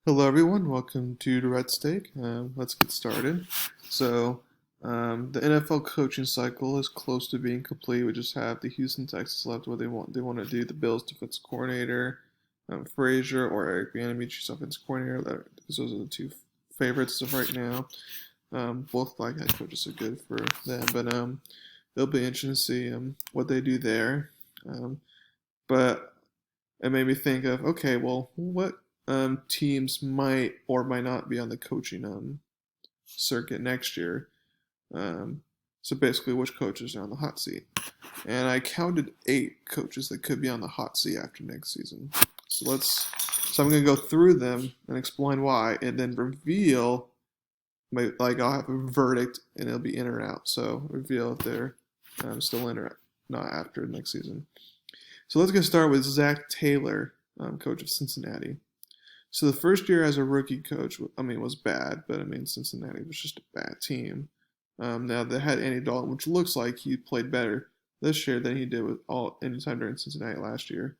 Hello, everyone. Welcome to Durrett Steak. Let's get started. The NFL coaching cycle is close to being complete. We just have the Houston Texans left, where they want to do the Bills defense coordinator, Frazier, or Eric Bieniemy's offensive coordinator. Those are the two favorites of right now. Both black head coaches are good for them, but it'll be interesting to see what they do there. Um, but it made me think of, okay, well, what teams might or might not be on the coaching circuit next year. Um, so basically, which coaches are on the hot seat? And I counted 8 coaches that could be on the hot seat after next season. So I'm gonna go through them and explain why, and then reveal I'll have a verdict, and it'll be in or out. So reveal if they're still in or not after next season. So let's get started with Zach Taylor, coach of Cincinnati. So the first year as a rookie coach, was bad, but Cincinnati was just a bad team. Now they had Andy Dalton, which looks like he played better this year than he did with any time during Cincinnati last year.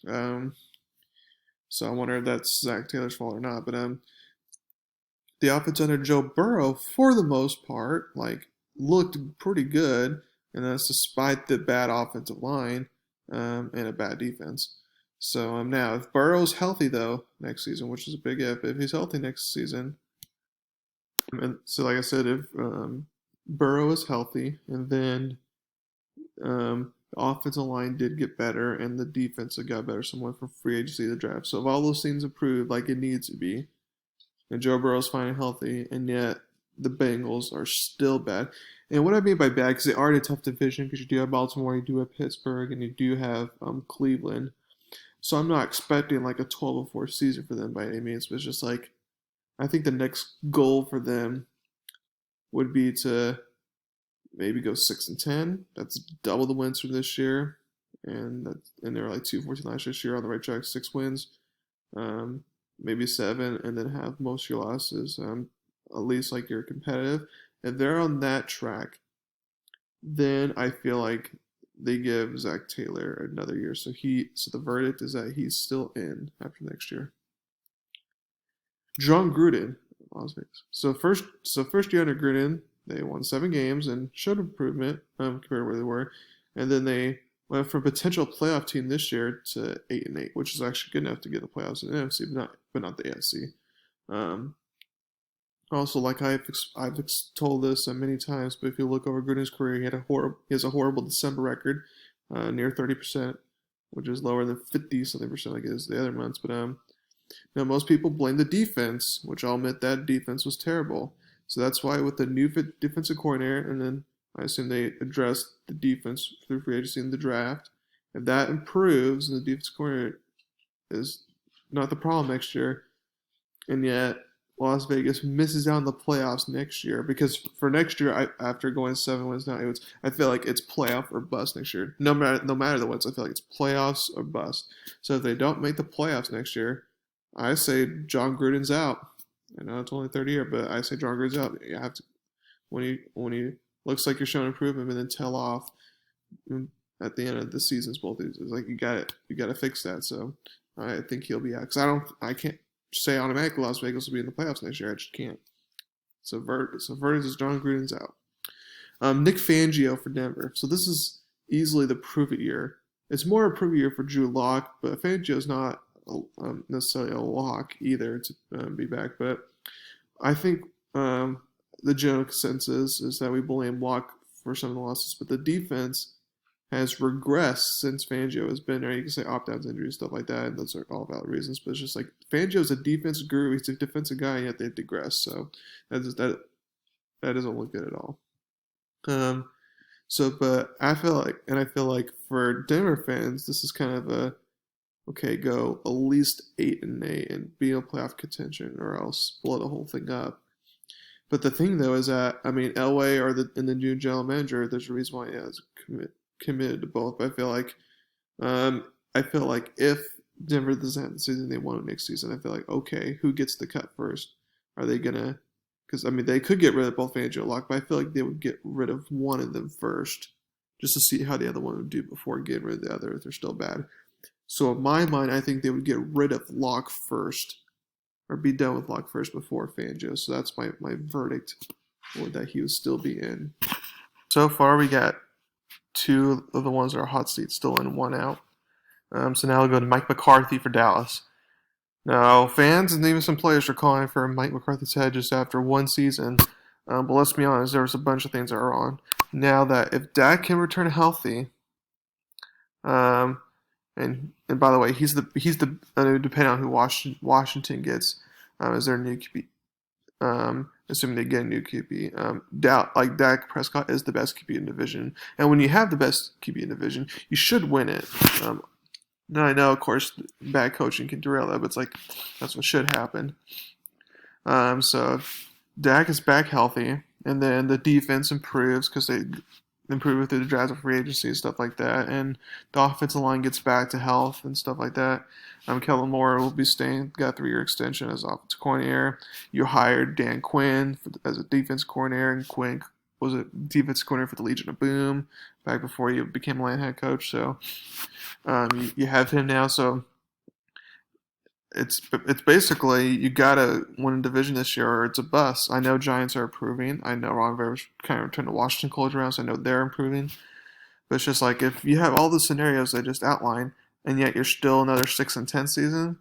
So I wonder if that's Zach Taylor's fault or not. But the offense under Joe Burrow, for the most part, looked pretty good, and that's despite the bad offensive line and a bad defense. So now, if Burrow's healthy though next season, which is a big if he's healthy next season, and so like I said, if Burrow is healthy, and then the offensive line did get better, and the defense got better, somewhat from free agency to the draft. So if all those things improve like it needs to be, and Joe Burrow's finally healthy, and yet the Bengals are still bad. And what I mean by bad, because they are in a tough division, because you do have Baltimore, you do have Pittsburgh, and you do have Cleveland. So I'm not expecting like a 12-4 season for them by any means, but it's just like I think the next goal for them would be to maybe go 6-10. That's double the wins from this year, and they were like 2-14 last year on the right track, 6 wins, maybe 7, and then have most of your losses. At least like you're competitive. If they're on that track, then I feel like they give Zach Taylor another year. So the verdict is that he's still in after next year. John Gruden, Las Vegas. First year under Gruden, they won 7 games and showed improvement compared to where they were, and then they went from potential playoff team this year to 8-8, which is actually good enough to get the playoffs in the NFC, but not the AFC. Also, like I've told this many times, but if you look over Gruden's career, he has a horrible December record, near 30%, which is lower than 50-something% like it is the other months. But now most people blame the defense, which I'll admit that defense was terrible. So that's why with the new defensive coordinator, and then I assume they addressed the defense through free agency in the draft. If that improves, and the defensive coordinator is not the problem next year, and yet Las Vegas misses out on the playoffs next year, because for next year, after going 7 wins now, I feel like it's playoff or bust next year. No matter the wins, I feel like it's playoffs or bust. So if they don't make the playoffs next year, I say John Gruden's out. I know it's only third year, but I say John Gruden's out. You have to when he looks like you're showing improvement, and then tell off at the end of the seasons. Both these, it's like you got to fix that. So I think he'll be out, because I can't say automatically Las Vegas will be in the playoffs next year. I just can't. So verdict is John Gruden's out. Nick Fangio for Denver. So this is easily the prove it year. It's more a prove it year for Drew Lock, but Fangio's not necessarily a lock either to be back. But I think the general consensus is that we blame Lock for some of the losses, but the defense has regressed since Fangio has been there. You can say opt-outs, injuries, stuff like that, and those are all valid reasons. But it's just like Fangio's a defense guru. He's a defensive guy, and yet they've digressed. So that doesn't look good at all. But I feel like for Denver fans, this is kind of a go at least 8-8 and be in playoff contention, or else blow the whole thing up. But the thing though is that Elway and the new general manager, there's a reason why he has committed to both. But I feel like if Denver doesn't have the season they want next season, I feel like, okay, who gets the cut first? Are they gonna? Because they could get rid of both Fangio and Locke, but I feel like they would get rid of one of them first, just to see how the other one would do before getting rid of the other if they're still bad. So in my mind, I think they would get rid of Locke first, or be done with Luck first before Fangio. So that's my verdict, or that he would still be in. So far, we got 2 of the ones that are hot seats still in, 1 out. So now we'll go to Mike McCarthy for Dallas. Now, fans and even some players are calling for Mike McCarthy's head just after 1 season. But let's be honest, there was a bunch of things that are wrong. Now that if Dak can return healthy, and by the way, he's the depending on who Washington gets as their new QB. Assuming they get a new QB. Dak Prescott is the best QB in the division, and when you have the best QB in the division, you should win it. Now I know, of course, bad coaching can derail that, but it's like that's what should happen. So Dak is back healthy, and then the defense improves because they improve through the draft of free agency and stuff like that, and the offensive line gets back to health and stuff like that. Kellen Moore will be staying, got a 3-year extension as offensive coordinator. You hired Dan Quinn as a defense coordinator, and Quinn was a defense coordinator for the Legion of Boom back before he became a head coach. So you have him now. So it's basically you gotta win a division this year or it's a bust. I know Giants are improving. I know Ron Rivera's kind of returned to Washington college around, so I know they're improving. But it's just like if you have all the scenarios I just outlined, and yet you're still another 6-10 season,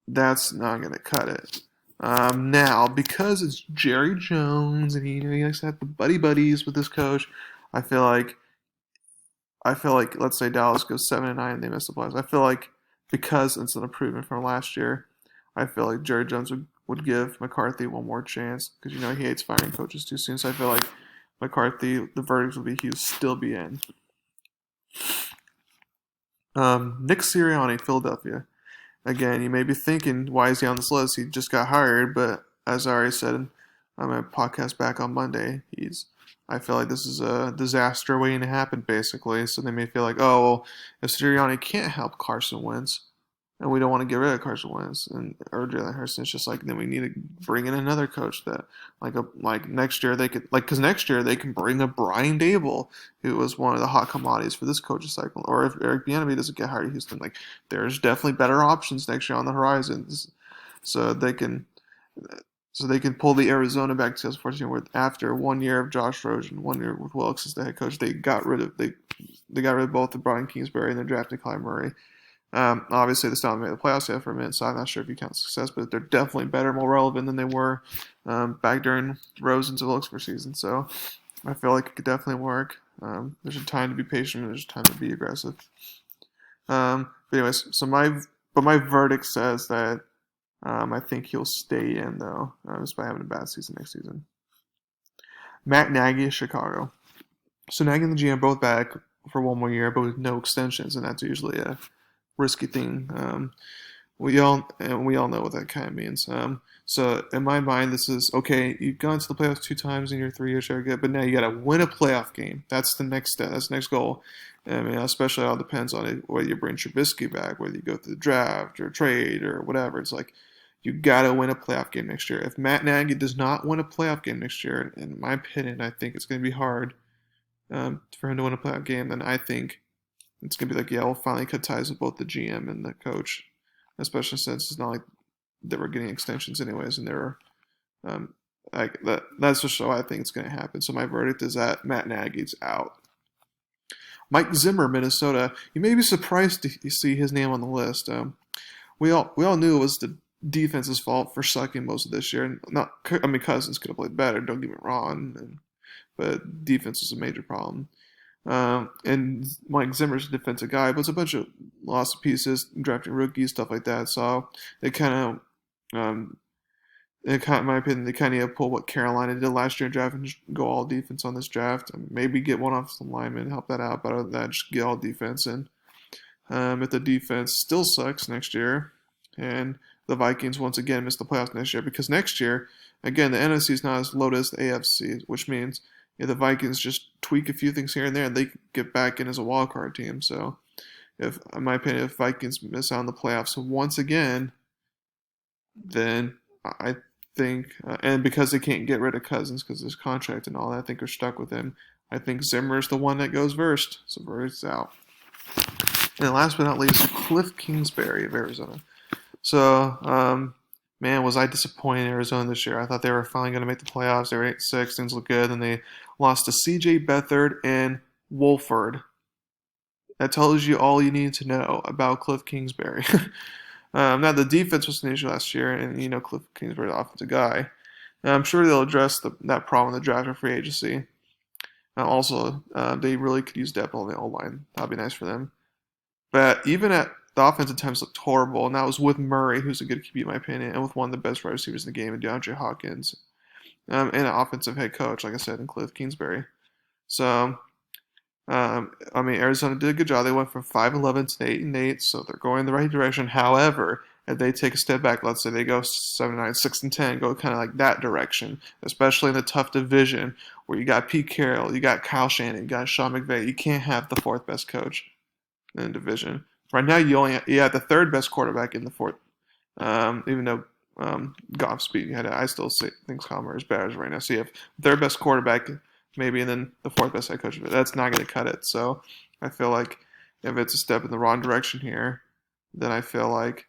that's not gonna cut it. Now, because it's Jerry Jones and he likes to have the buddies with this coach, I feel like let's say Dallas goes 7-9 and they miss the playoffs. I feel like because it's an improvement from last year, I feel like Jerry Jones would give McCarthy one more chance because he hates firing coaches too soon. So I feel like McCarthy, the verdict would be he would still be in. Nick Sirianni, Philadelphia. Again, you may be thinking, why is he on this list? He just got hired, but as I already said on my podcast back on Monday, I feel like this is a disaster waiting to happen, basically. So they may feel like, oh, well, if Sirianni can't help Carson Wentz, and we don't want to get rid of Carson Wentz or Jalen Hurts, it's just like then we need to bring in another coach that like next year they could because next year they can bring a Brian Dable, who was one of the hot commodities for this coaching cycle. Or if Eric Bieniemy doesn't get hired at Houston, like there's definitely better options next year on the horizon, so they can pull the Arizona back to 2014, where after 1 year of Josh Rosen, 1 year with Wilkes as the head coach, they got rid of both the Brian Kingsbury and they drafted Kyle Murray. Obviously, they still haven't made the playoffs yet for a minute, so I'm not sure if you count success, but they're definitely better, more relevant than they were back during Rosen's and Wilkes' season. So I feel like it could definitely work. There's a time to be patient, and there's a time to be aggressive. But anyways, my verdict says that I think he'll stay in, though, despite having a bad season next season. Matt Nagy, Chicago. So Nagy and the GM both back for 1 more year, but with no extensions, and that's usually a risky thing. We all know what that kind of means. So in my mind, this is okay. You've gone to the playoffs 2 times in your 3 years, very good. But now you got to win a playoff game. That's the next step. That's the next goal. I mean, especially it all depends on it, whether you bring Trubisky back, whether you go through the draft or trade or whatever. It's like you got to win a playoff game next year. If Matt Nagy does not win a playoff game next year, in my opinion, I think it's going to be hard for him to win a playoff game. Then I think it's going to be like, yeah, we'll finally cut ties with both the GM and the coach, especially since it's not like they were getting extensions anyways, and they were like that. That's just how I think it's going to happen. So my verdict is that Matt Nagy's out. Mike Zimmer, Minnesota. You may be surprised to see his name on the list. We all knew it was the defense's fault for sucking most of this year. Cousins could have played better. Don't get me wrong, but defense was a major problem. And Mike Zimmer's a defensive guy, but it's a bunch of lost pieces, drafting rookies, stuff like that. So they kind of, in my opinion, they kind of pull what Carolina did last year in draft and just go all defense on this draft. And maybe get one offensive lineman, help that out. But other than that, just get all defense. And if the defense still sucks next year, and the Vikings once again miss the playoffs next year, because next year, again, the NFC is not as loaded as the AFC, which means the Vikings just tweak a few things here and there, and they get back in as a wild card team. So, in my opinion, if Vikings miss out on the playoffs once again, then I think, and because they can't get rid of Cousins because of his contract and all that, I think they're stuck with him. I think Zimmer's the one that goes first, so Verdict's out. And last but not least, Cliff Kingsbury of Arizona. So, Man, was I disappointed in Arizona this year. I thought they were finally going to make the playoffs. They were 8-6, things look good. Then they lost to C.J. Beathard and Wolford. That tells you all you need to know about Cliff Kingsbury. Now, the defense was an issue last year, and Cliff Kingsbury's the offensive guy. And I'm sure they'll address that problem in the draft and free agency. Also, they really could use depth on the O line. That'd be nice for them. But even at the offensive times looked horrible, and that was with Murray, who's a good QB in my opinion, and with one of the best wide receivers in the game, and DeAndre Hawkins, and an offensive head coach, like I said, in Cliff Kingsbury. So, Arizona did a good job. They went from 5-11 to 8-8, so they're going in the right direction. However, if they take a step back, let's say they go 7-9, 6-10, go kind of like that direction, especially in the tough division where you got Pete Carroll, you got Kyle Shanahan, you got Sean McVay. You can't have the fourth best coach in the division. Right now, you have the third best quarterback in the fourth. Even though Goff's beat you, I still think Kyle Murray's better right now. So you have their best quarterback, maybe, and then the fourth best head coach. But that's not going to cut it. So I feel like if it's a step in the wrong direction here, then I feel like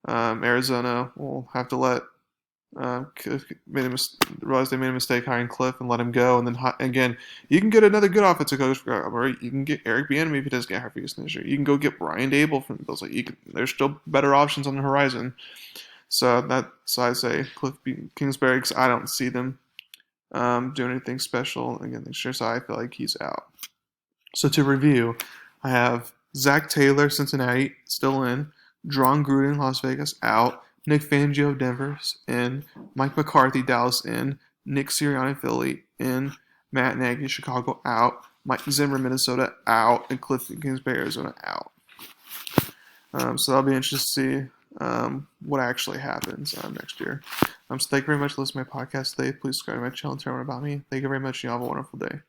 Arizona will have to let realize they made a mistake hiring Cliff and let him go. And then again, you can get another good offensive coach, or you can get Eric Bieniemy if he doesn't get hired for Houston this year. You can go get Brian Dable from the Bills. There's still better options on the horizon. So I say Cliff Kingsbury, because I don't see them doing anything special again this year. So I feel like he's out. So to review, I have Zach Taylor, Cincinnati, still in. John Gruden, Las Vegas, out. Nick Fangio, Denver, in. Mike McCarthy, Dallas, in. Nick Sirianni, Philly, in. Matt Nagy, Chicago, out. Mike Zimmer, Minnesota, out. And Cliff Kingsbury, Arizona, out. So that'll be interesting to see what actually happens next year. So thank you very much for listening to my podcast today. Please subscribe to my channel and tell everyone about me. Thank you very much, and you all have a wonderful day.